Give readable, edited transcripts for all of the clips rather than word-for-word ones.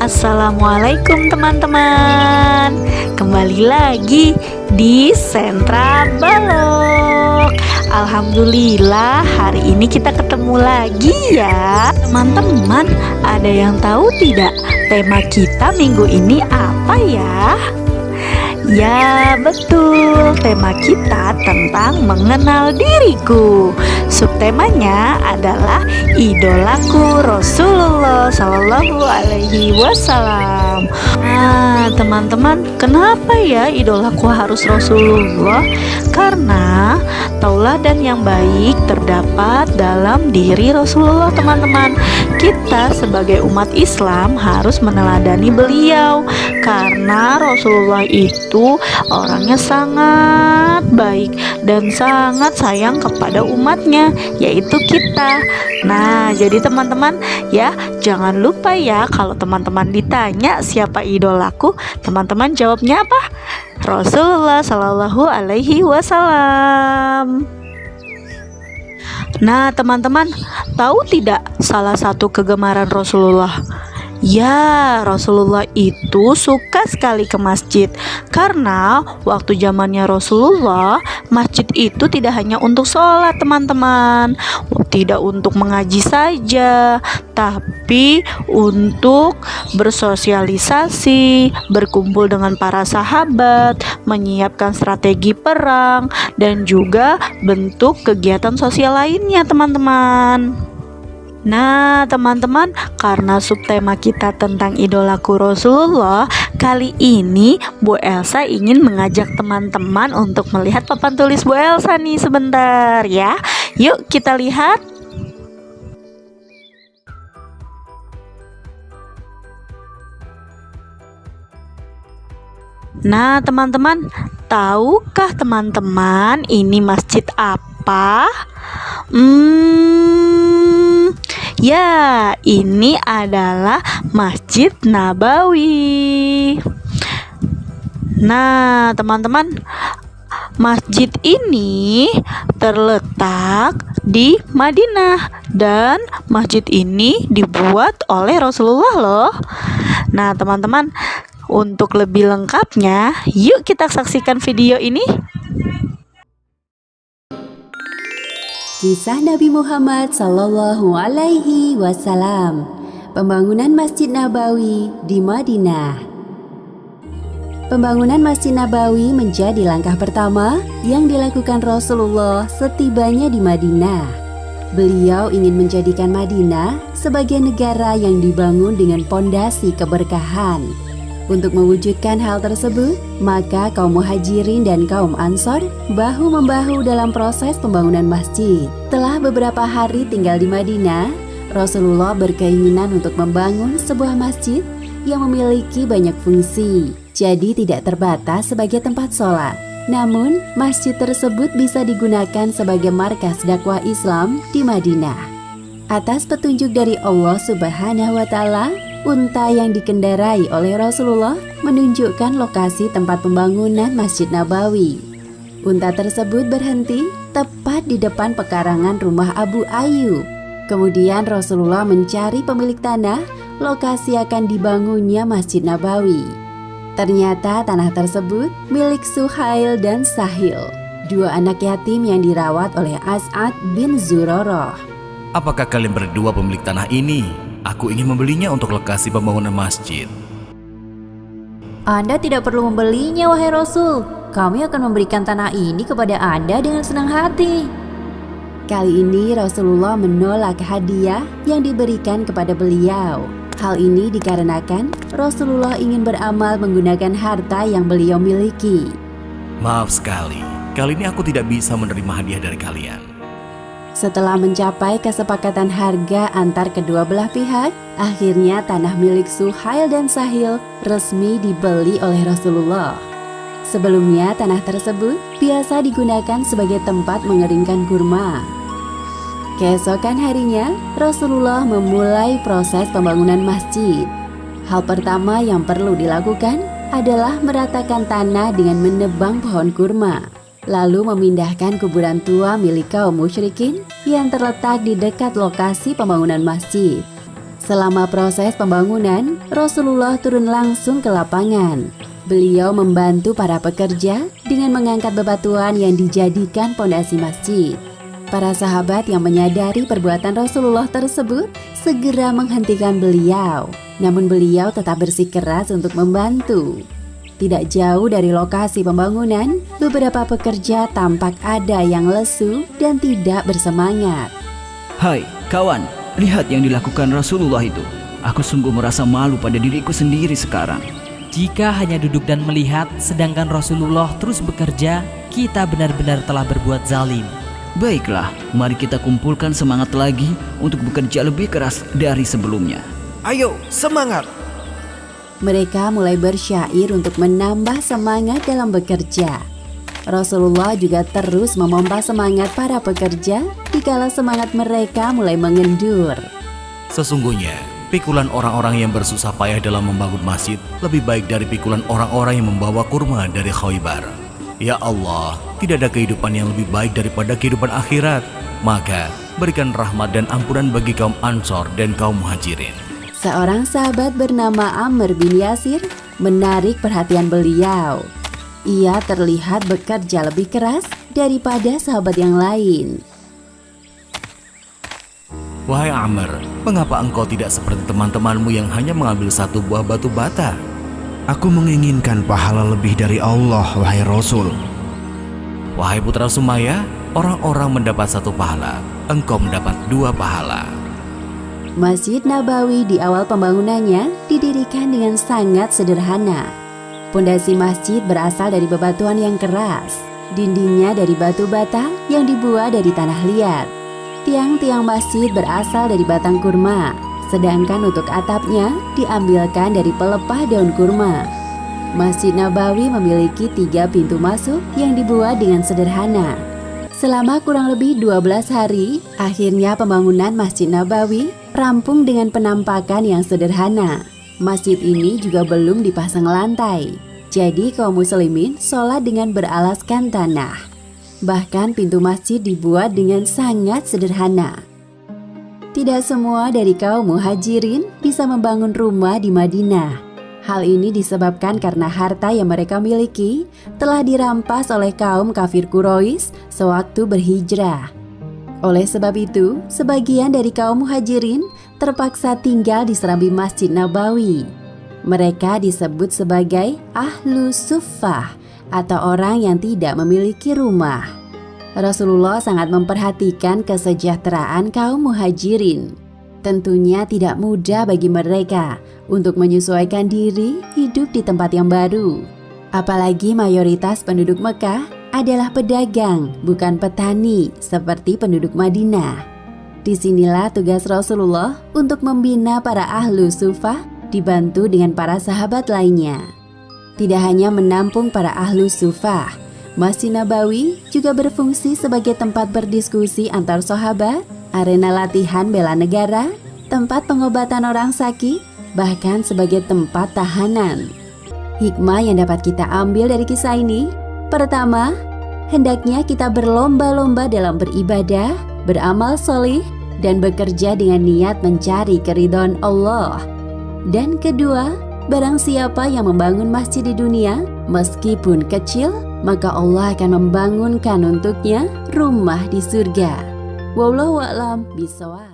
Assalamualaikum teman-teman. Kembali lagi di Sentra Balok. Alhamdulillah hari ini kita ketemu lagi ya. Teman-teman, ada yang tahu tidak tema kita minggu ini apa ya? Ya betul, tema kita tentang mengenal diriku. Subtemanya adalah idolaku Rasulullah Shallallahu Alaihi Wasallam. Nah teman-teman, kenapa ya idolaku harus Rasulullah? Karena tauladan yang baik terdapat dalam diri Rasulullah teman-teman. Kita sebagai umat Islam harus meneladani beliau, karena Rasulullah itu orangnya sangat baik dan sangat sayang kepada umatnya, yaitu kita. Nah jadi teman-teman ya, jangan lupa ya, kalau teman-teman ditanya siapa idolaku, teman-teman jawabnya apa? Rasulullah Shallallahu Alaihi Wasallam. Nah teman-teman, tahu tidak salah satu kegemaran Rasulullah? Ya, Rasulullah itu suka sekali ke masjid. Karena waktu zamannya Rasulullah, masjid itu tidak hanya untuk sholat teman-teman, tidak untuk mengaji saja, tapi untuk bersosialisasi, berkumpul dengan para sahabat, menyiapkan strategi perang, dan juga bentuk kegiatan sosial lainnya teman-teman. Nah teman-teman, karena subtema kita tentang idolaku Rasulullah, kali ini Bu Elsa ingin mengajak teman-teman untuk melihat papan tulis Bu Elsa nih sebentar ya. Yuk kita lihat. Nah teman-teman, tahukah teman-teman ini masjid apa? Ya, ini adalah Masjid Nabawi. Nah, teman-teman, masjid ini terletak di Madinah dan masjid ini dibuat oleh Rasulullah loh. Nah, teman-teman, untuk lebih lengkapnya, yuk kita saksikan video ini. Kisah Nabi Muhammad Sallallahu Alaihi Wasallam, pembangunan Masjid Nabawi di Madinah. Pembangunan Masjid Nabawi menjadi langkah pertama yang dilakukan Rasulullah setibanya di Madinah. Beliau ingin menjadikan Madinah sebagai negara yang dibangun dengan pondasi keberkahan. Untuk mewujudkan hal tersebut, maka kaum muhajirin dan kaum ansor bahu-membahu dalam proses pembangunan masjid. Setelah beberapa hari tinggal di Madinah, Rasulullah berkeinginan untuk membangun sebuah masjid yang memiliki banyak fungsi, jadi tidak terbatas sebagai tempat sholat. Namun, masjid tersebut bisa digunakan sebagai markas dakwah Islam di Madinah. Atas petunjuk dari Allah Subhanahu wa Ta'ala, unta yang dikendarai oleh Rasulullah menunjukkan lokasi tempat pembangunan Masjid Nabawi. Unta tersebut berhenti tepat di depan pekarangan rumah Abu Ayyub. Kemudian Rasulullah mencari pemilik tanah lokasi akan dibangunnya Masjid Nabawi. Ternyata tanah tersebut milik Suhail dan Sahil, dua anak yatim yang dirawat oleh As'ad bin Zurarah. Apakah kalian berdua pemilik tanah ini? Aku ingin membelinya untuk lokasi pembangunan masjid. Anda tidak perlu membelinya, wahai Rasul. Kami akan memberikan tanah ini kepada Anda dengan senang hati. Kali ini Rasulullah menolak hadiah yang diberikan kepada beliau. Hal ini dikarenakan Rasulullah ingin beramal menggunakan harta yang beliau miliki. Maaf sekali, kali ini aku tidak bisa menerima hadiah dari kalian. Setelah mencapai kesepakatan harga antar kedua belah pihak, akhirnya tanah milik Suhail dan Sahil resmi dibeli oleh Rasulullah. Sebelumnya tanah tersebut biasa digunakan sebagai tempat mengeringkan kurma. Keesokan harinya, Rasulullah memulai proses pembangunan masjid. Hal pertama yang perlu dilakukan adalah meratakan tanah dengan menebang pohon kurma, lalu memindahkan kuburan tua milik kaum musyrikin yang terletak di dekat lokasi pembangunan masjid. Selama proses pembangunan, Rasulullah turun langsung ke lapangan. Beliau membantu para pekerja dengan mengangkat bebatuan yang dijadikan pondasi masjid. Para sahabat yang menyadari perbuatan Rasulullah tersebut segera menghentikan beliau. Namun beliau tetap bersikeras untuk membantu. Tidak jauh dari lokasi pembangunan, beberapa pekerja tampak ada yang lesu dan tidak bersemangat. Hai, kawan, lihat yang dilakukan Rasulullah itu. Aku sungguh merasa malu pada diriku sendiri sekarang. Jika hanya duduk dan melihat, sedangkan Rasulullah terus bekerja, kita benar-benar telah berbuat zalim. Baiklah, mari kita kumpulkan semangat lagi untuk bekerja lebih keras dari sebelumnya. Ayo, semangat! Mereka mulai bersyair untuk menambah semangat dalam bekerja. Rasulullah juga terus memompa semangat para pekerja dikala semangat mereka mulai mengendur. Sesungguhnya, pikulan orang-orang yang bersusah payah dalam membangun masjid lebih baik dari pikulan orang-orang yang membawa kurma dari Khaybar. Ya Allah, tidak ada kehidupan yang lebih baik daripada kehidupan akhirat. Maka, berikan rahmat dan ampunan bagi kaum Ansor dan kaum Muhajirin. Seorang sahabat bernama Amr bin Yasir menarik perhatian beliau. Ia terlihat bekerja lebih keras daripada sahabat yang lain. Wahai Amr, mengapa engkau tidak seperti teman-temanmu yang hanya mengambil satu buah batu bata? Aku menginginkan pahala lebih dari Allah, wahai Rasul. Wahai putra Sumaya, orang-orang mendapat satu pahala, engkau mendapat 2 pahala. Masjid Nabawi di awal pembangunannya didirikan dengan sangat sederhana. Pondasi masjid berasal dari bebatuan yang keras, dindingnya dari batu bata yang dibuat dari tanah liat. Tiang-tiang masjid berasal dari batang kurma, sedangkan untuk atapnya diambilkan dari pelepah daun kurma. Masjid Nabawi memiliki 3 pintu masuk yang dibuat dengan sederhana. Selama kurang lebih 12 hari, akhirnya pembangunan Masjid Nabawi rampung dengan penampakan yang sederhana. Masjid ini juga belum dipasang lantai, jadi kaum muslimin sholat dengan beralaskan tanah. Bahkan pintu masjid dibuat dengan sangat sederhana. Tidak semua dari kaum muhajirin bisa membangun rumah di Madinah. Hal ini disebabkan karena harta yang mereka miliki telah dirampas oleh kaum kafir Quraisy sewaktu berhijrah. Oleh sebab itu, sebagian dari kaum muhajirin terpaksa tinggal di serambi Masjid Nabawi. Mereka disebut sebagai Ahlu Suffah atau orang yang tidak memiliki rumah. Rasulullah sangat memperhatikan kesejahteraan kaum muhajirin. Tentunya tidak mudah bagi mereka untuk menyesuaikan diri hidup di tempat yang baru. Apalagi mayoritas penduduk Mekah adalah pedagang, bukan petani seperti penduduk Madinah. Disinilah tugas Rasulullah untuk membina para ahlu sufah dibantu dengan para sahabat lainnya. Tidak hanya menampung para ahlu sufah, Masjid Nabawi juga berfungsi sebagai tempat berdiskusi antar sahabat, arena latihan bela negara, tempat pengobatan orang sakit, bahkan sebagai tempat tahanan. Hikmah yang dapat kita ambil dari kisah ini, pertama, hendaknya kita berlomba-lomba dalam beribadah, beramal solih, dan bekerja dengan niat mencari keridhaan Allah. Dan kedua, barang siapa yang membangun masjid di dunia, meskipun kecil, maka Allah akan membangunkan untuknya rumah di surga. Wallahu a'lam bishawab.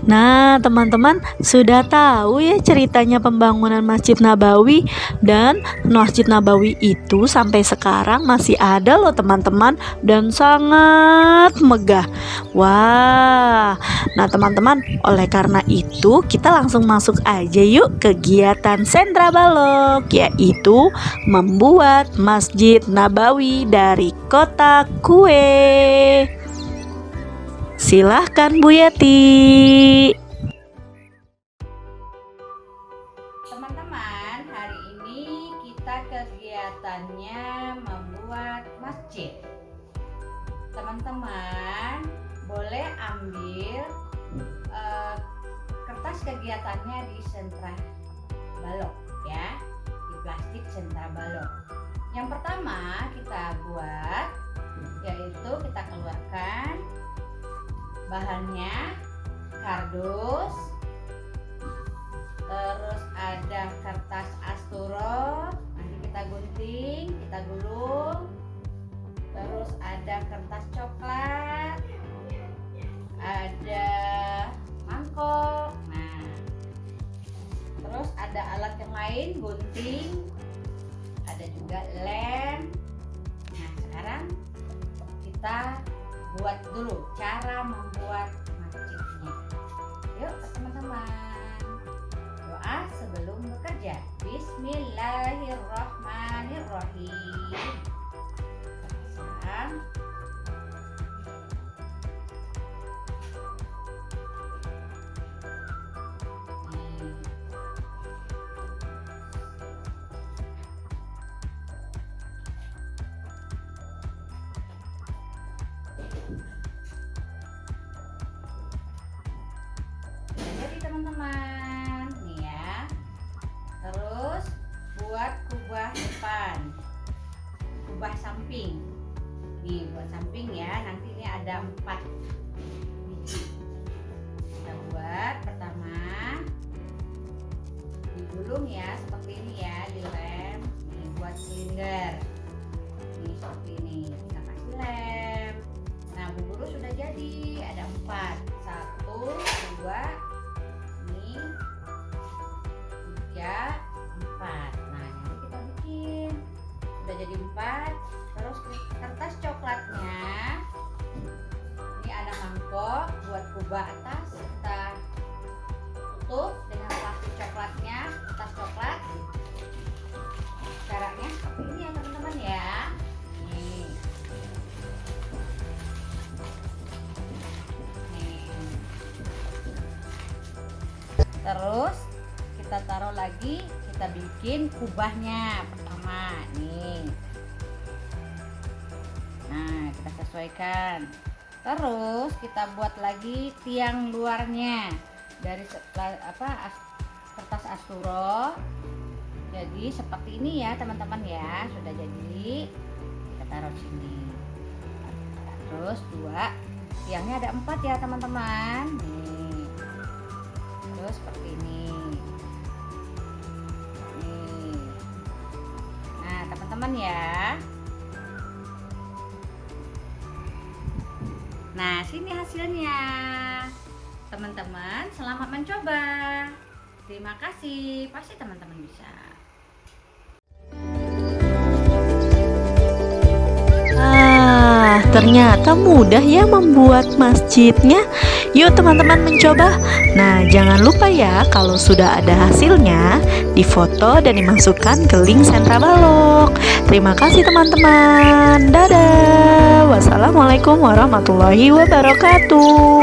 Nah, teman-teman sudah tahu ya ceritanya pembangunan Masjid Nabawi, dan Masjid Nabawi itu sampai sekarang masih ada loh teman-teman, dan sangat megah. Wah, nah teman-teman, oleh karena itu kita langsung masuk aja yuk kegiatan Sentra Balok, yaitu membuat Masjid Nabawi dari kotak kue. Silahkan Bu Yeti. Teman-teman, hari ini kita kegiatannya membuat masjid. Teman-teman boleh ambil kertas kegiatannya di Sentra Balok ya, di plastik Sentra Balok. Yang pertama kita buat, yaitu kita keluarkan bahannya kardus, terus ada kertas asturo, nanti kita gunting, kita gulung, terus ada kertas coklat, ada mangkok, nah terus ada alat yang lain, gunting, ada juga lem. Nah sekarang kita buat dulu cara membuat masjidnya. Yuk teman-teman, doa sebelum bekerja. Bismillahirrahmanirrahim. Pasang. Jadi teman-teman nih ya, terus buat kubah depan, kubah samping nih, buat samping ya, nanti ini ada 4 biji. Kita buat pertama digulung ya, seperti ini ya, dilem nih buat silinder nih, seperti ini kita kasih lem. Nah bubur sudah jadi, ada 4, 1, 2, ini 3, 4. Nah ini kita bikin udah jadi 4. Terus kertas coklatnya ini ada mangkok buat kubah atas, kita tutup dengan plastik coklatnya, kertas coklat. Caranya seperti ini ya teman-teman ya. Nih. Terus kita taruh lagi, kita bikin kubahnya pertama nih. Nah kita sesuaikan. Terus kita buat lagi tiang luarnya dari kertas asturo. Jadi seperti ini ya teman-teman ya, sudah jadi. Kita taruh sini. Terus 2, tiangnya ada 4 ya teman-teman. Nih. Terus seperti ini. Nih. Nah teman-teman ya. Nah sini hasilnya. Teman-teman selamat mencoba. Terima kasih. Pasti teman-teman bisa. Ternyata mudah ya membuat masjidnya. Yuk teman-teman mencoba. Nah jangan lupa ya, kalau sudah ada hasilnya difoto dan dimasukkan ke link Sentra Balok. Terima kasih teman-teman. Dadah. Wassalamualaikum warahmatullahi wabarakatuh.